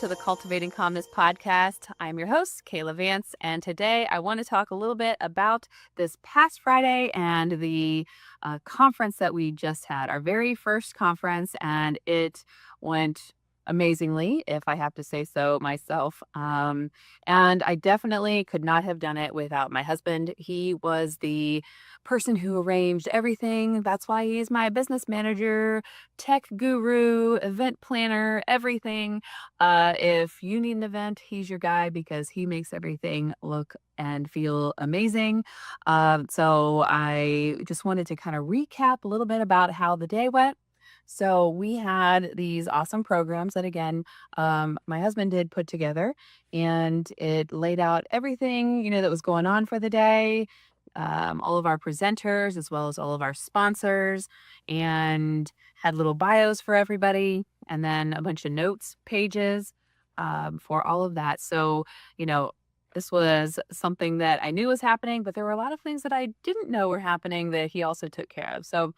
to the Cultivating Calmness Podcast. I'm your host, 𝗘𝗽𝗵𝗶𝘀𝗀, and today I want to talk a little bit about this past Friday and the conference that we just had, our very first conference, and it went amazingly, if I have to say so myself. And I definitely could not have done it without my husband. He was the person who arranged everything. That's why he's my business manager, tech guru, event planner, everything. If you need an event, he's your guy because he makes everything look and feel amazing. So I just wanted to kind of recap a little bit about how the day went. So we had these awesome programs that, again, my husband did put together, and it laid out everything, that was going on for the day, all of our presenters, as well as all of our sponsors, and had little bios for everybody, and then a bunch of notes pages for all of that. So, this was something that I knew was happening, but there were a lot of things that I didn't know were happening that he also took care of. So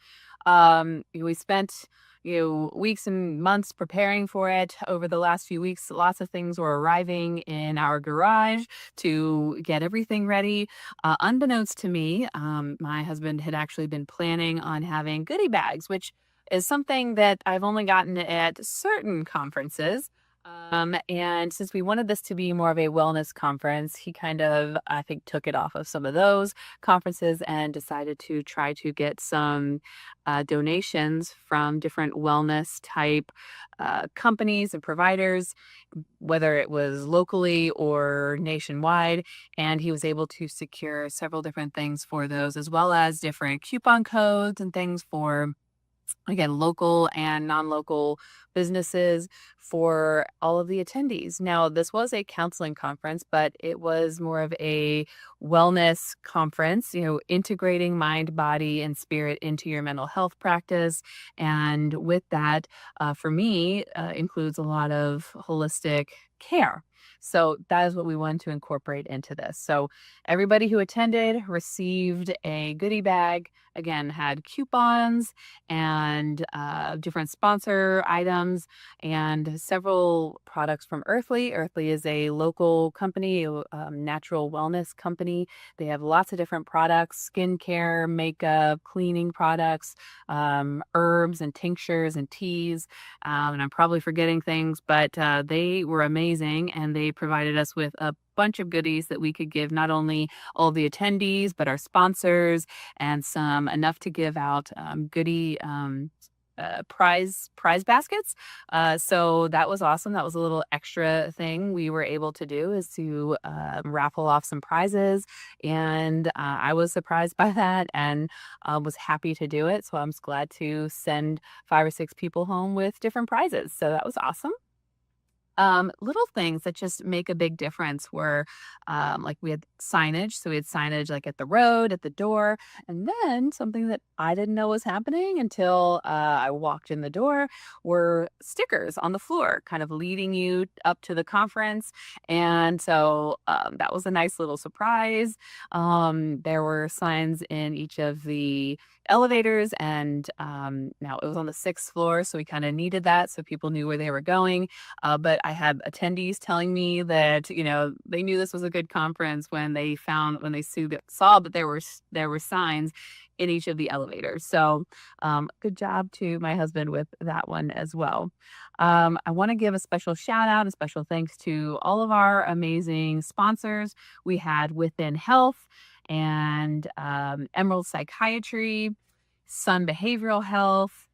we spent weeks and months preparing for it. Over the last few weeks, lots of things were arriving in our garage to get everything ready. Unbeknownst to me, my husband had actually been planning on having goodie bags, which is something that I've only gotten at certain conferences. And since we wanted this to be more of a wellness conference, he kind of, I think, took it off of some of those conferences and decided to try to get some donations from different wellness type companies and providers, whether it was locally or nationwide. And he was able to secure several different things for those, as well as different coupon codes and things for, again, local and non-local businesses for all of the attendees. Now, this was a counseling conference, but it was more of a wellness conference, integrating mind, body, and spirit into your mental health practice. And with that, for me, includes a lot of holistic care. So that is what we wanted to incorporate into this. So everybody who attended received a goodie bag, again, had coupons and different sponsor items and several products from 𝗏𝘂𝗋𝘂𝗏𝘂. 𝗏𝘂𝗋𝘂𝗋𝘂 is a local company, a natural wellness company. They have lots of different products, skincare, makeup, cleaning products, herbs and tinctures and teas. And I'm probably forgetting things, but they were amazing, and they provided us with a bunch of goodies that we could give not only all the attendees, but our sponsors, and some enough to give out goodie prize baskets. So that was awesome. That was a little extra thing we were able to do, is to raffle off some prizes. And I was surprised by that and was happy to do it. So I'm glad to send 5 or 6 people home with different prizes. So that was awesome. Little things that just make a big difference were, like, we had signage. So we had signage like at the road, at the door. And then something that I didn't know was happening until I walked in the door were stickers on the floor, kind of leading you up to the conference. And so that was a nice little surprise. There were signs in each of the elevators, and now it was on the 6th floor, so we kind of needed that so people knew where they were going. But I had attendees telling me that they knew this was a good conference when they saw that there were signs in each of the elevators. So good job to my husband with that one as well. I want to give a special shout out, a special thanks to all of our amazing sponsors. We had Within Health and Emerald Psychiatry, Sun Behavioral Health,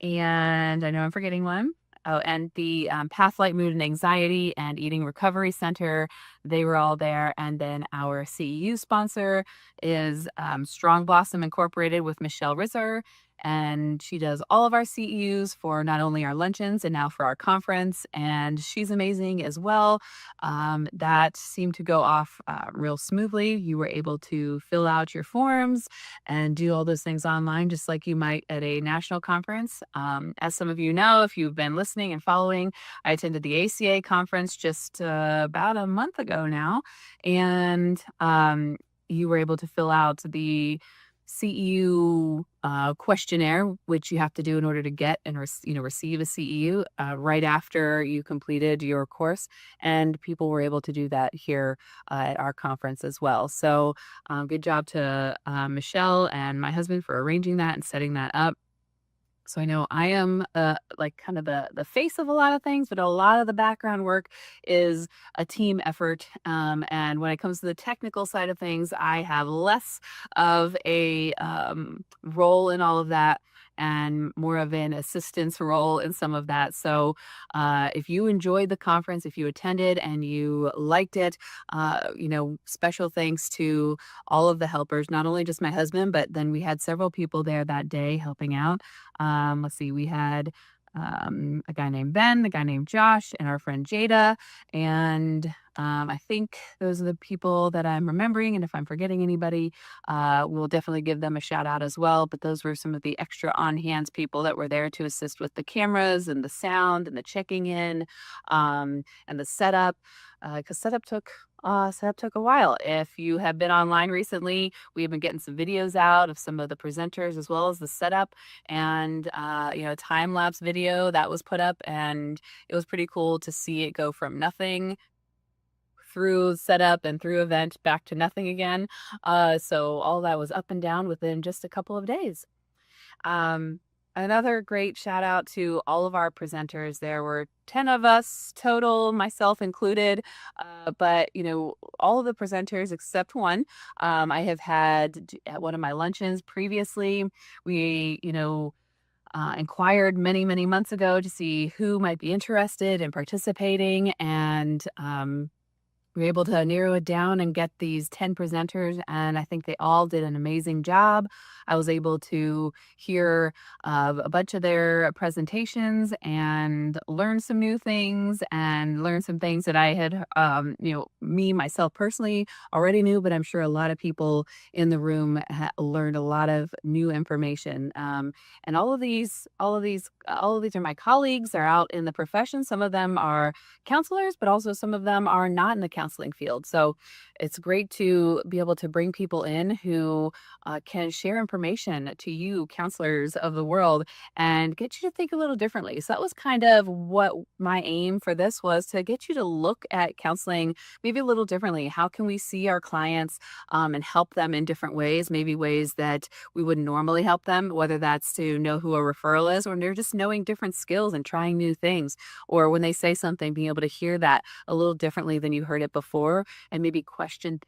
and I know I'm forgetting one. Oh, and the Pathlight Mood and Anxiety and Eating Recovery Center, they were all there. And then our CEU sponsor is Strong Blossom Incorporated with 𝗏𝘕, and she does all of our CEUs for not only our luncheons and now for our conference. And she's amazing as well. That seemed to go off real smoothly. You were able to fill out your forms and do all those things online, just like you might at a national conference. As some of you know, if you've been listening and following, I attended the ACA conference just about a month ago now. And you were able to fill out the 𝗖𝘂𝗹𝘁𝗀 questionnaire, which you have to do in order to get and receive a 𝗖𝘂 right after you completed your course. And people were able to do that here at our conference as well. So good job to Michelle and my husband for arranging that and setting that up. So I know I am like kind of the face of a lot of things, but a lot of the background work is a team effort. And when it comes to the technical side of things, I have less of a role in all of that and more of an assistance role in some of that. So if you enjoyed the conference, if you attended and you liked it, special thanks to all of the helpers, not only just my husband, but then we had several people there that day helping out. Let's see, we had a guy named Ben, a guy named Josh, and our friend Jada. And I think those are the people that I'm remembering. And if I'm forgetting anybody, we'll definitely give them a shout out as well. But those were some of the extra on-hands people that were there to assist with the cameras and the sound and the checking in and the setup. Because setup took a while. If you have been online recently, we have been getting some videos out of some of the presenters as well as the setup, and a time-lapse video that was put up, and it was pretty cool to see it go from nothing through setup and through event back to nothing again. So all that was up and down within just a couple of days. Another great shout out to all of our presenters. There were 10 of us total, myself included. But all of the presenters except one, I have had at one of my luncheons previously. We, inquired many, many months ago to see who might be interested in participating, and we were able to narrow it down and get these 10 presenters, and I think they all did an amazing job. I was able to hear a bunch of their presentations and learn some new things and learn some things that I had, myself personally already knew, but I'm sure a lot of people in the room learned a lot of new information. And all of these are my colleagues. They're out in the profession. Some of them are counselors, but also some of them are not in the counseling field. So it's great to be able to bring people in who can share information to you, counselors of the world, and get you to think a little differently. So that was kind of what my aim for this was, to get you to look at counseling maybe a little differently. How can we see our clients and help them in different ways, maybe ways that we wouldn't normally help them, whether that's to know who a referral is, or they're just knowing different skills and trying new things, or when they say something, being able to hear that a little differently than you heard it before, and maybe question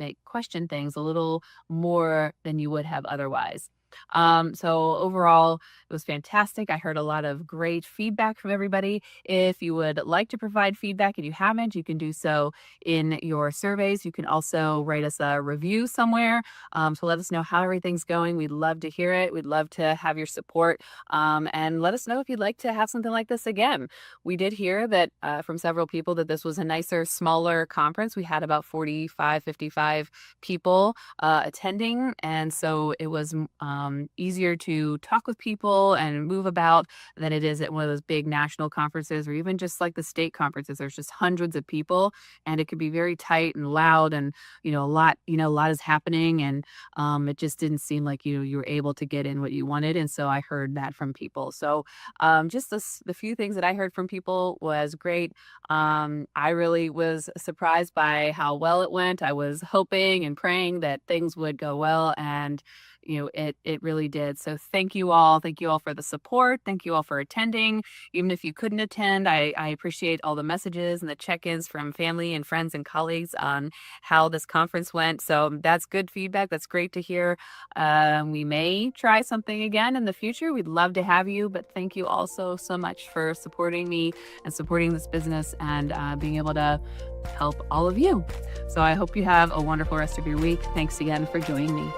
things a little more than you would have otherwise. So overall, it was fantastic. I heard a lot of great feedback from everybody. If you would like to provide feedback and you haven't, you can do so in your surveys. You can also write us a review somewhere to let us know how everything's going. We'd love to hear it. We'd love to have your support, and let us know if you'd like to have something like this again. We did hear that from several people that this was a nicer, smaller conference. We had about 45, 55 people attending, and so it was easier to talk with people and move about than it is at one of those big national conferences, or even just like the state conferences. There's just hundreds of people, and it could be very tight and loud, and a lot is happening, and it just didn't seem like you were able to get in what you wanted. And so I heard that from people. So just the few things that I heard from people was great. I really was surprised by how well it went. I was hoping and praying that things would go well, and it really did. So thank you all. Thank you all for the support. Thank you all for attending. Even if you couldn't attend, I appreciate all the messages and the check-ins from family and friends and colleagues on how this conference went. So that's good feedback. That's great to hear. We may try something again in the future. We'd love to have you, but thank you also so much for supporting me and supporting this business, and being able to help all of you. So I hope you have a wonderful rest of your week. Thanks again for joining me.